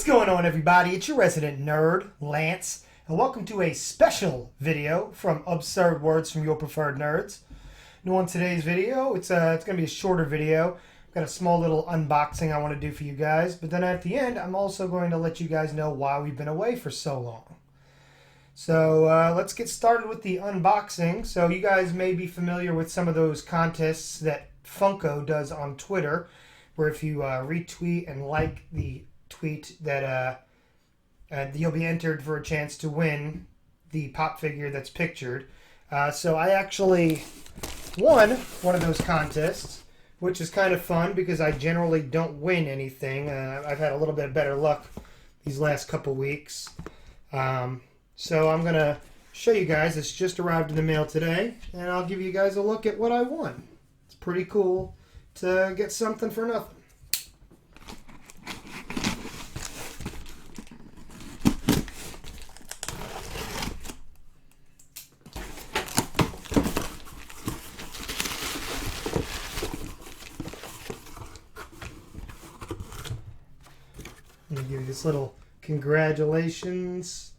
going on, everybody? It's your resident nerd, Lance, and welcome to a special video from Absurd Words from Your Preferred Nerds. Now, on today's video, it's going to be a shorter video. I've got a small little unboxing I want to do for you guys, but then at the end, I'm also going to let you guys know why we've been away for so long. So let's get started with the unboxing. So you guys may be familiar with some of those contests that Funko does on Twitter, where if you retweet and like the tweet that you'll be entered for a chance to win the pop figure that's pictured. So I actually won one of those contests, which is kind of fun because I generally don't win anything. I've had a little bit of better luck these last couple weeks. So I'm going to show you guys. It's just arrived in the mail today, and I'll give you guys a look at what I won. It's pretty cool to get something for nothing. I'm going to give you this little congratulations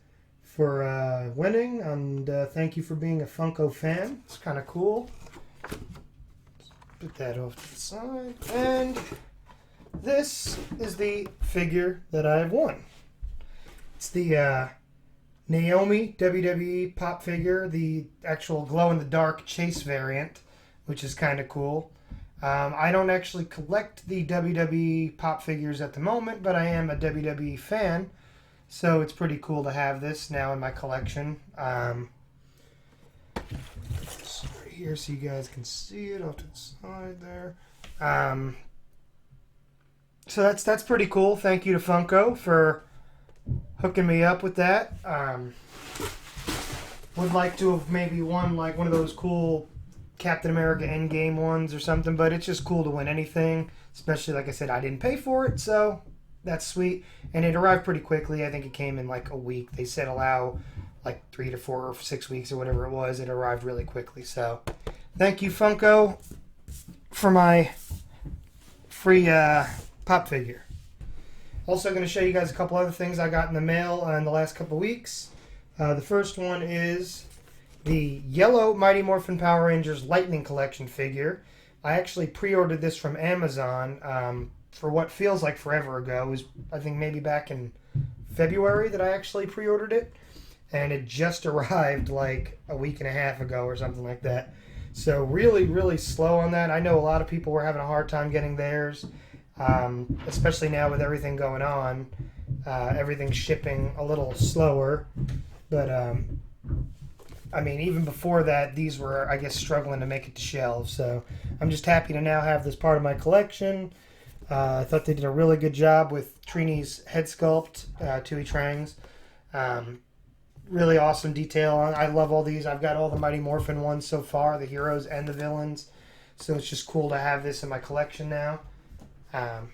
for winning, and thank you for being a Funko fan. It's kind of cool. Put that off to the side. And this is the figure that I've won. It's the Naomi WWE pop figure, the actual glow-in-the-dark chase variant, which is kind of cool. I don't actually collect the WWE pop figures at the moment, but I am a WWE fan, so it's pretty cool to have this now in my collection. Right here so you guys can see it off to the side there. So that's pretty cool. Thank you to Funko for hooking me up with that. Would like to have maybe won like one of those cool Captain America Endgame ones or something, but it's just cool to win anything, especially, like I said, I didn't pay for it, so that's sweet. And it arrived pretty quickly. I think it came in like a week. They said allow like 3 to 4 or 6 weeks or whatever it was. It arrived really quickly. So thank you, Funko, for my free pop figure. Also going to show you guys a couple other things I got in the mail in the last couple weeks. The first one is the yellow Mighty Morphin Power Rangers Lightning Collection figure. I actually pre-ordered this from Amazon for what feels like forever ago. It was, I think, maybe back in February that I actually pre-ordered it. And it just arrived like a week and a half ago or something like that. So really, really slow on that. I know a lot of people were having a hard time getting theirs, especially now with everything going on. Everything's shipping a little slower. But I mean, even before that, these were, I guess, struggling to make it to shelves. So I'm just happy to now have this part of my collection. I thought they did a really good job with Trini's head sculpt, Tui Trang's. Really awesome detail. I love all these. I've got all the Mighty Morphin ones so far, the heroes and the villains. So it's just cool to have this in my collection now. And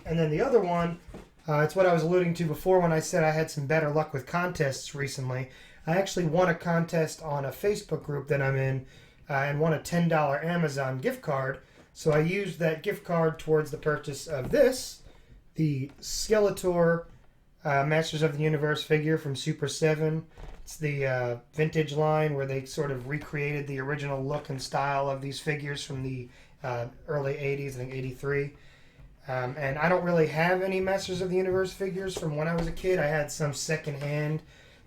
then the other one, it's what I was alluding to before when I said I had some better luck with contests recently. I actually won a contest on a Facebook group that I'm in and won a $10 Amazon gift card. So I used that gift card towards the purchase of this, the Skeletor Masters of the Universe figure from Super 7. It's the vintage line where they sort of recreated the original look and style of these figures from the early 80s, I think 83. And I don't really have any Masters of the Universe figures from when I was a kid. I had some secondhand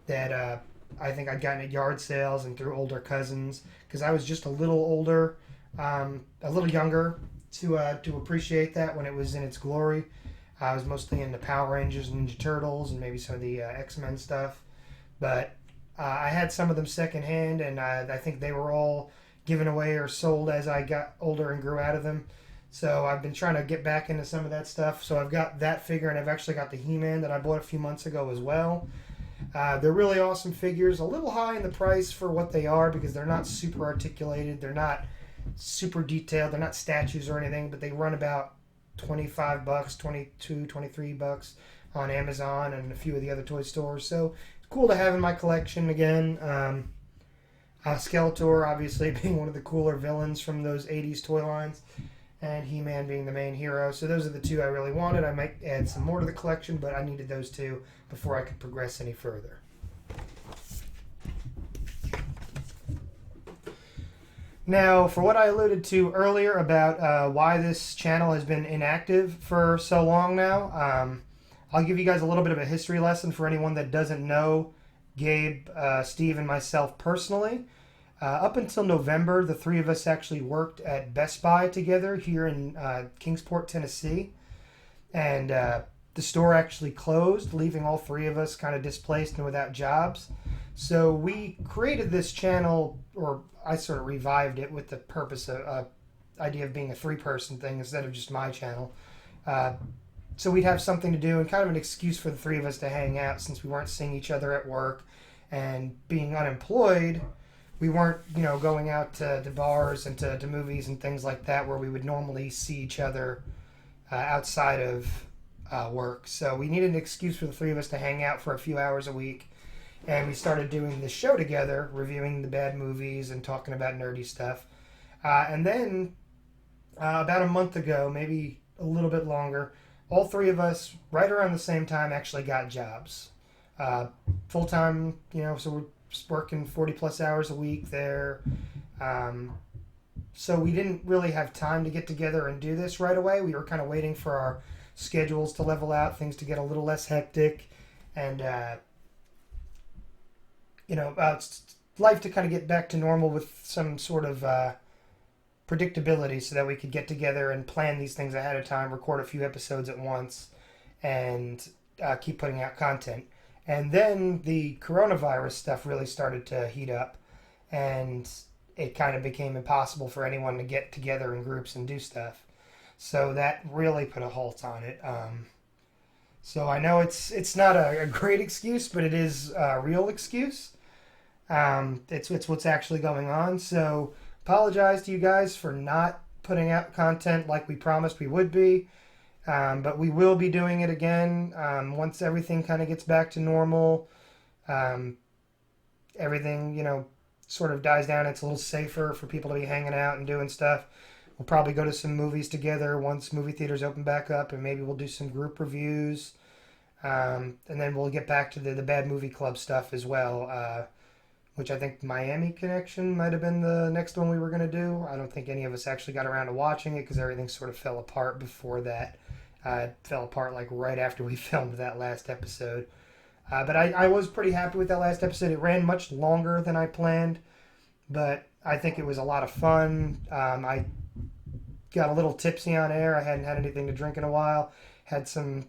that I think I'd gotten at yard sales and through older cousins because I was just a little older, a little younger to appreciate that when it was in its glory. I was mostly into Power Rangers and Ninja Turtles and maybe some of the X-Men stuff. But I had some of them secondhand, and I think they were all given away or sold as I got older and grew out of them. So I've been trying to get back into some of that stuff. So I've got that figure, and I've actually got the He-Man that I bought a few months ago as well. They're really awesome figures. A little high in the price for what they are because they're not super articulated. They're not super detailed. They're not statues or anything, but they run about $25, $22, $23 on Amazon and a few of the other toy stores. So it's cool to have in my collection again. Skeletor, obviously, being one of the cooler villains from those 80s toy lines. and He-Man being the main hero. So those are the two I really wanted. I might add some more to the collection, but I needed those two before I could progress any further. Now, for what I alluded to earlier about why this channel has been inactive for so long now, I'll give you guys a little bit of a history lesson for anyone that doesn't know Gabe, Steve, and myself personally. Up until November, the three of us actually worked at Best Buy together here in Kingsport, Tennessee. And the store actually closed, leaving all three of us kind of displaced and without jobs. So we created this channel, or I sort of revived it with the purpose of idea of being a three-person thing instead of just my channel. So we'd have something to do and kind of an excuse for the three of us to hang out since we weren't seeing each other at work. And being unemployed, we weren't, going out to bars and to movies and things like that where we would normally see each other outside of work. So we needed an excuse for the three of us to hang out for a few hours a week. And we started doing this show together, reviewing the bad movies and talking about nerdy stuff. And then about a month ago, maybe a little bit longer, all three of us, right around the same time, actually got jobs. Full-time, so we're working 40-plus hours a week there. So we didn't really have time to get together and do this right away. We were kind of waiting for our schedules to level out, things to get a little less hectic, and life to kind of get back to normal with some sort of predictability so that we could get together and plan these things ahead of time, record a few episodes at once, and keep putting out content. And then the coronavirus stuff really started to heat up, and it kind of became impossible for anyone to get together in groups and do stuff. So that really put a halt on it. So I know it's not a great excuse, but it is a real excuse. It's what's actually going on. So apologize to you guys for not putting out content like we promised we would be. But we will be doing it again once everything kind of gets back to normal. Everything, sort of dies down. It's a little safer for people to be hanging out and doing stuff. We'll probably go to some movies together once movie theaters open back up, and maybe we'll do some group reviews. And then we'll get back to the Bad Movie Club stuff as well, which I think Miami Connection might have been the next one we were going to do. I don't think any of us actually got around to watching it because everything sort of fell apart before that. It fell apart like right after we filmed that last episode. But I was pretty happy with that last episode. It ran much longer than I planned, but I think it was a lot of fun. I got a little tipsy on air. I hadn't had anything to drink in a while. Had some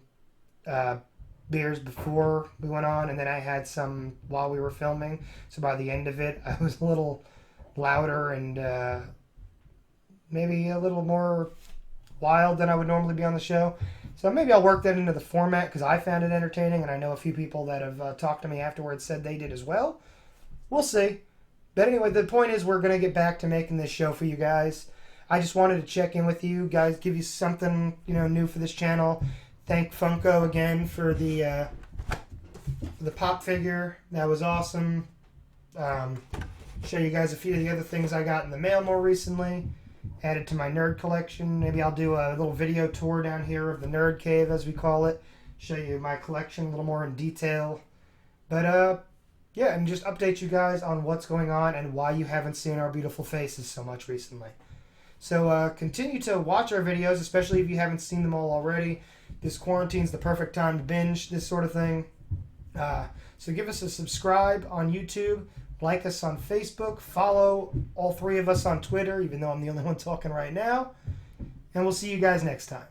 beers before we went on, and then I had some while we were filming. So by the end of it, I was a little louder and maybe a little more wild than I would normally be on the show. So maybe I'll work that into the format because I found it entertaining, and I know a few people that have talked to me afterwards said they did as well. We'll see. But anyway, the point is we're going to get back to making this show for you guys. I just wanted to check in with you guys, give you something new for this channel. Thank Funko again for the pop figure. That was awesome. Show you guys a few of the other things I got in the mail more recently. Added to my nerd collection. Maybe I'll do a little video tour down here of the nerd cave, as we call it. Show you my collection a little more in detail. But yeah, and just update you guys on what's going on and why you haven't seen our beautiful faces so much recently. So continue to watch our videos, especially if you haven't seen them all already. This quarantine's the perfect time to binge this sort of thing. So give us a subscribe on YouTube. Like us on Facebook. Follow all three of us on Twitter, even though I'm the only one talking right now. And we'll see you guys next time.